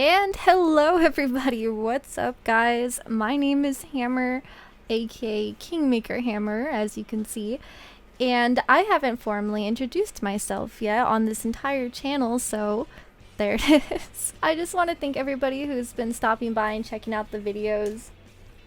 And hello everybody, what's up guys? My name is Hammer, aka Kingmaker Hammer, as you can see, and I haven't formally introduced myself yet on this entire channel, so there it is. I just want to thank everybody who's been stopping by and checking out the videos.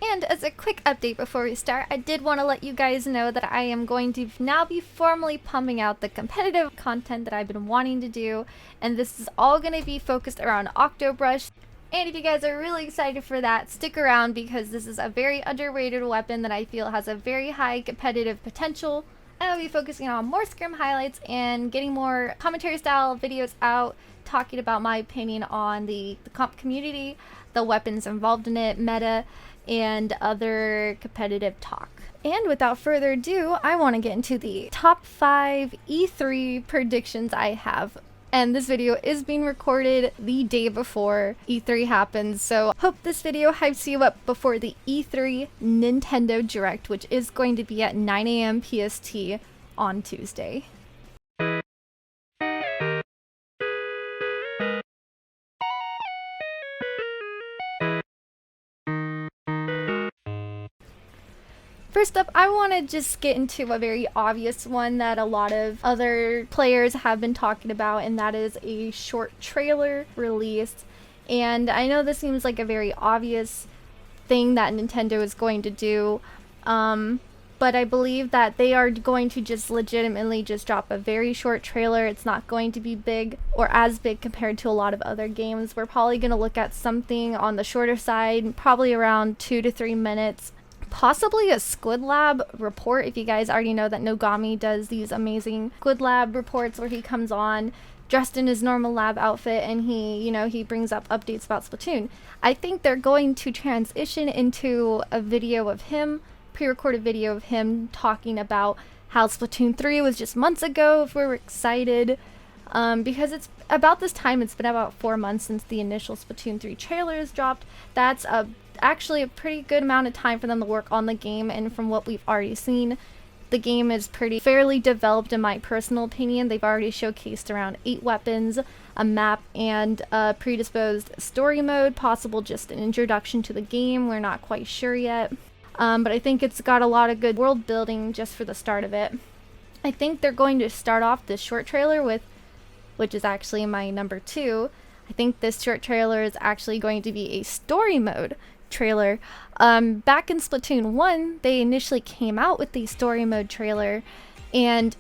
And as a quick update before we start, I did want to let you guys know that I am going to now be formally pumping out the competitive content that I've been wanting to do, and this is all going to be focused around OCTOBRUSH. And if you guys are really excited for that, stick around because this is a very underrated weapon that I feel has a very high competitive potential. And I'll be focusing on more scrim highlights and getting more commentary style videos out, talking about my opinion on the comp community, the weapons involved in it, meta, and other competitive talk. And without further ado, I want to get into the top 5 E3 predictions I have. And this video is being recorded the day before E3 happens, so hope this video hypes you up before the E3 Nintendo Direct, which is going to be at 9 AM PST on Tuesday. First up, I want to just get into a very obvious one that a lot of other players have been talking about, and that is a short trailer release. And I know this seems like a very obvious thing that Nintendo is going to do, but I believe that they are going to just legitimately just drop a very short trailer. It's not going to be big or as big compared to a lot of other games. We're probably going to look at something on the shorter side, probably around 2 to 3 minutes. Possibly a Squid Lab report, if you guys already know that Nogami does these amazing Squid Lab reports where he comes on dressed in his normal lab outfit and he brings up updates about Splatoon. I think they're going to transition into a video of him, pre-recorded video of him talking about how Splatoon 3 was just months ago, if we were excited. Because it's about this time, it's been about 4 months since the initial Splatoon 3 trailers dropped. That's actually a pretty good amount of time for them to work on the game, and from what we've already seen, the game is fairly developed in my personal opinion. They've already showcased around 8 weapons, a map, and a predisposed story mode, possible just an introduction to the game. We're not quite sure yet, but I think it's got a lot of good world building just for the start of it. I think they're going to start off this short trailer with, which is actually my number 2, I think this short trailer is actually going to be a story mode trailer. Back in Splatoon 1, they initially came out with the story mode trailer, and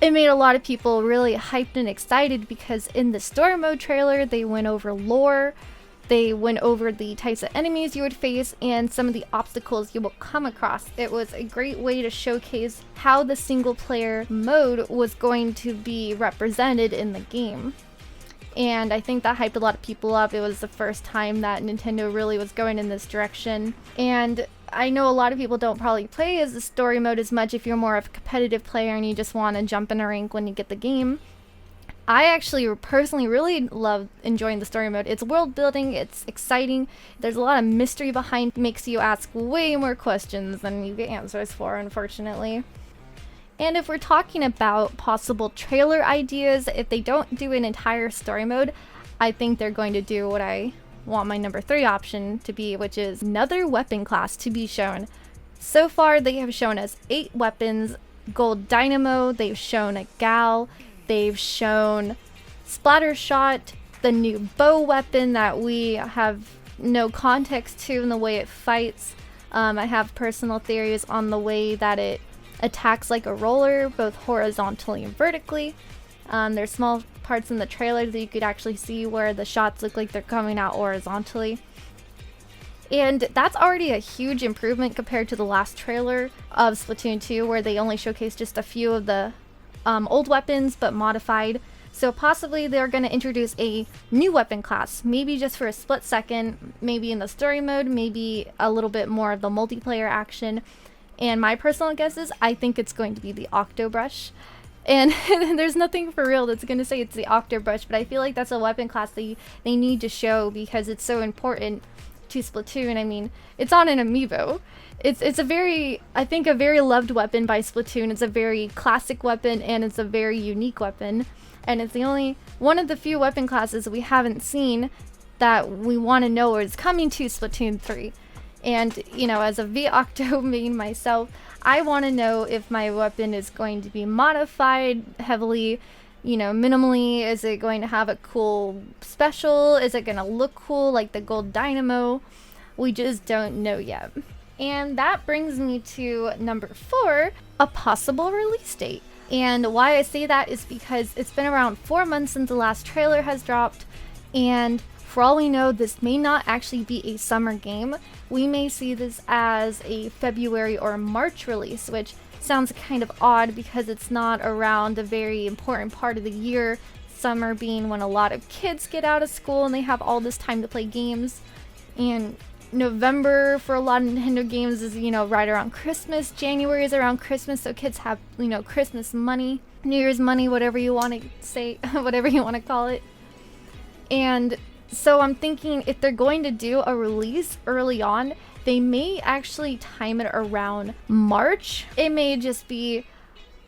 it made a lot of people really hyped and excited because in the story mode trailer, they went over lore, they went over the types of enemies you would face, and some of the obstacles you will come across. It was a great way to showcase how the single player mode was going to be represented in the game. And I think that hyped a lot of people up. It was the first time that Nintendo really was going in this direction. And I know a lot of people don't probably play as the story mode as much if you're more of a competitive player and you just want to jump in a rank when you get the game. I actually personally really love enjoying the story mode. It's world building, it's exciting, there's a lot of mystery behind it, makes you ask way more questions than you get answers for, unfortunately. And if we're talking about possible trailer ideas, if they don't do an entire story mode, I think they're going to do what I want my number 3 option to be, which is another weapon class to be shown. So far, they have shown us 8 weapons, Gold Dynamo, they've shown a Gal, they've shown Splatter Shot, the new bow weapon that we have no context to in the way it fights. I have personal theories on the way that it attacks like a roller, both horizontally and vertically. There's small parts in the trailer that you could actually see where the shots look like they're coming out horizontally. And that's already a huge improvement compared to the last trailer of Splatoon 2, where they only showcased just a few of the old weapons but modified. So possibly they're going to introduce a new weapon class, maybe just for a split second, maybe in the story mode, maybe a little bit more of the multiplayer action. And my personal guess is I think it's going to be the OCTOBRUSH. And there's nothing for real that's going to say it's the OCTOBRUSH, but I feel like that's a weapon class they need to show because it's so important to Splatoon. I mean, it's on an amiibo. It's a very, I think, a very loved weapon by Splatoon. It's a very classic weapon and it's a very unique weapon. And it's the only one of the few weapon classes we haven't seen that we want to know is coming to Splatoon 3. And, you know, as a VOCTO main myself, I want to know if my weapon is going to be modified heavily, you know, minimally. Is it going to have a cool special? Is it going to look cool like the gold dynamo? We just don't know yet. And that brings me to number 4, a possible release date. And why I say that is because it's been around 4 months since the last trailer has dropped, and for all we know, this may not actually be a summer game. We may see this as a February or March release, which sounds kind of odd because it's not around a very important part of the year, summer being when a lot of kids get out of school and they have all this time to play games. And November for a lot of Nintendo games is, you know, right around Christmas. January is around Christmas, so kids have, you know, Christmas money, New Year's money, whatever you want to say, whatever you want to call it. And so I'm thinking if they're going to do a release early on, they may actually time it around March. It may just be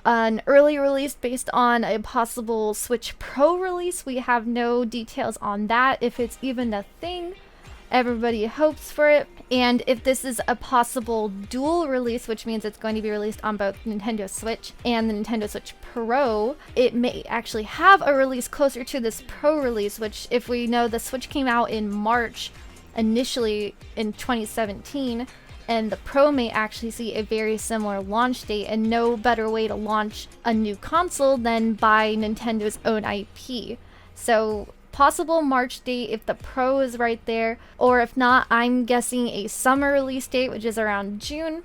an early release based on a possible Switch Pro release. We have no details on that, if it's even a thing. Everybody hopes for it. And if this is a possible dual release, which means it's going to be released on both Nintendo Switch and the Nintendo Switch Pro, it may actually have a release closer to this Pro release, which, if we know the Switch came out in March initially in 2017, and the Pro may actually see a very similar launch date, and no better way to launch a new console than by Nintendo's own IP. So possible March date if the Pro is right there, or if not, I'm guessing a summer release date, which is around June.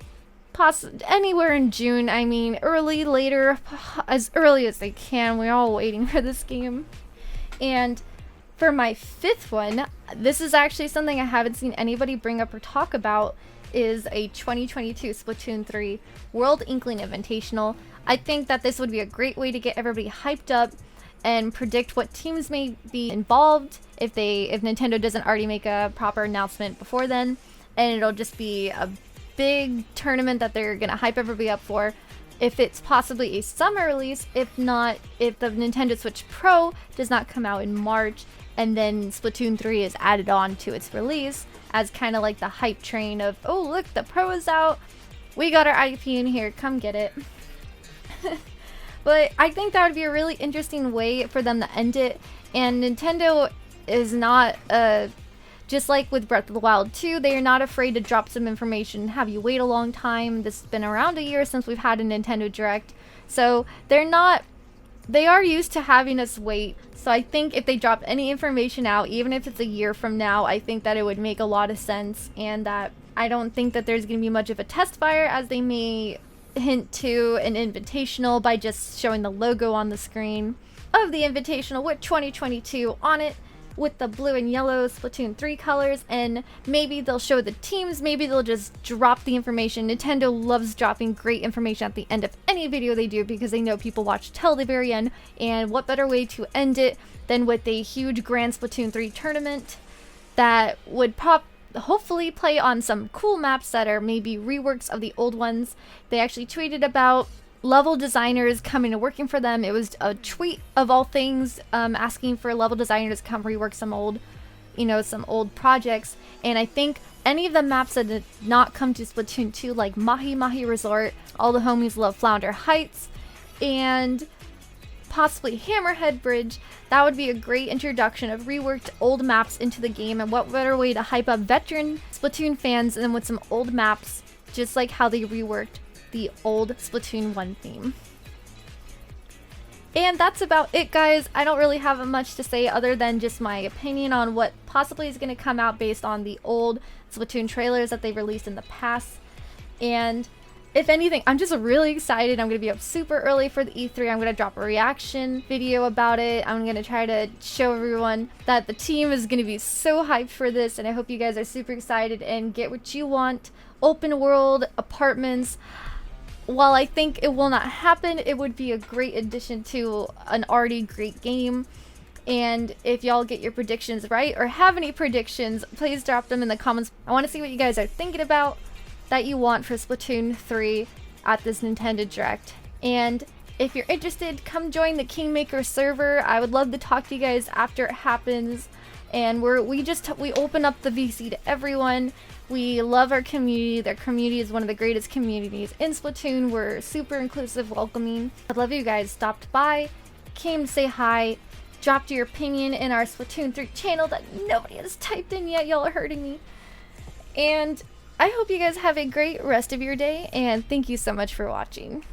Anywhere in June. I mean, early, later, as early as they can. We're all waiting for this game. And for my 5th one, this is actually something I haven't seen anybody bring up or talk about, is a 2022 Splatoon 3 World Inkling Invitational. I think that this would be a great way to get everybody hyped up and predict what teams may be involved if Nintendo doesn't already make a proper announcement before then. And it'll just be a big tournament that they're gonna hype everybody up for. If it's possibly a summer release, if not, if the Nintendo Switch Pro does not come out in March and then Splatoon 3 is added on to its release as kind of like the hype train of, oh look, the Pro is out, we got our IP in here, come get it. But I think that would be a really interesting way for them to end it. And Nintendo is not, just like with Breath of the Wild 2, they are not afraid to drop some information, have you wait a long time. This has been around a year since we've had a Nintendo Direct. So they are used to having us wait. So I think if they drop any information out, even if it's a year from now, I think that it would make a lot of sense. And that I don't think that there's going to be much of a test fire, as they may hint to an invitational by just showing the logo on the screen of the invitational with 2022 on it, with the blue and yellow Splatoon 3 colors, and maybe they'll show the teams, maybe they'll just drop the information. Nintendo loves dropping great information at the end of any video they do because they know people watch till the very end, and what better way to end it than with a huge grand Splatoon 3 tournament that would hopefully play on some cool maps that are maybe reworks of the old ones. They actually tweeted about level designers coming and working for them. It was a tweet of all things, asking for level designers to come rework some old projects. And I think any of the maps that did not come to Splatoon 2, like Mahi Mahi Resort, all the homies love Flounder Heights, and possibly Hammerhead Bridge, that would be a great introduction of reworked old maps into the game. And what better way to hype up veteran Splatoon fans than with some old maps, just like how they reworked the old Splatoon 1 theme. And that's about it, guys. I don't really have much to say other than just my opinion on what possibly is going to come out based on the old Splatoon trailers that they released in the past. And if anything, I'm just really excited. I'm going to be up super early for the E3. I'm going to drop a reaction video about it. I'm going to try to show everyone that the team is going to be so hyped for this, and I hope you guys are super excited and get what you want. Open world apartments. While I think it will not happen, it would be a great addition to an already great game. And if y'all get your predictions right or have any predictions, please drop them in the comments. I want to see what you guys are thinking about that you want for Splatoon 3 at this Nintendo Direct. And if you're interested, come join the Kingmaker server. I would love to talk to you guys after it happens. and we open up the VC to everyone. We love our community. Their community is one of the greatest communities in Splatoon. We're super inclusive, welcoming. I love you guys stopped by, came to say hi, dropped your opinion in our Splatoon 3 channel that nobody has typed in yet. Y'all are hurting me. And I hope you guys have a great rest of your day, and thank you so much for watching.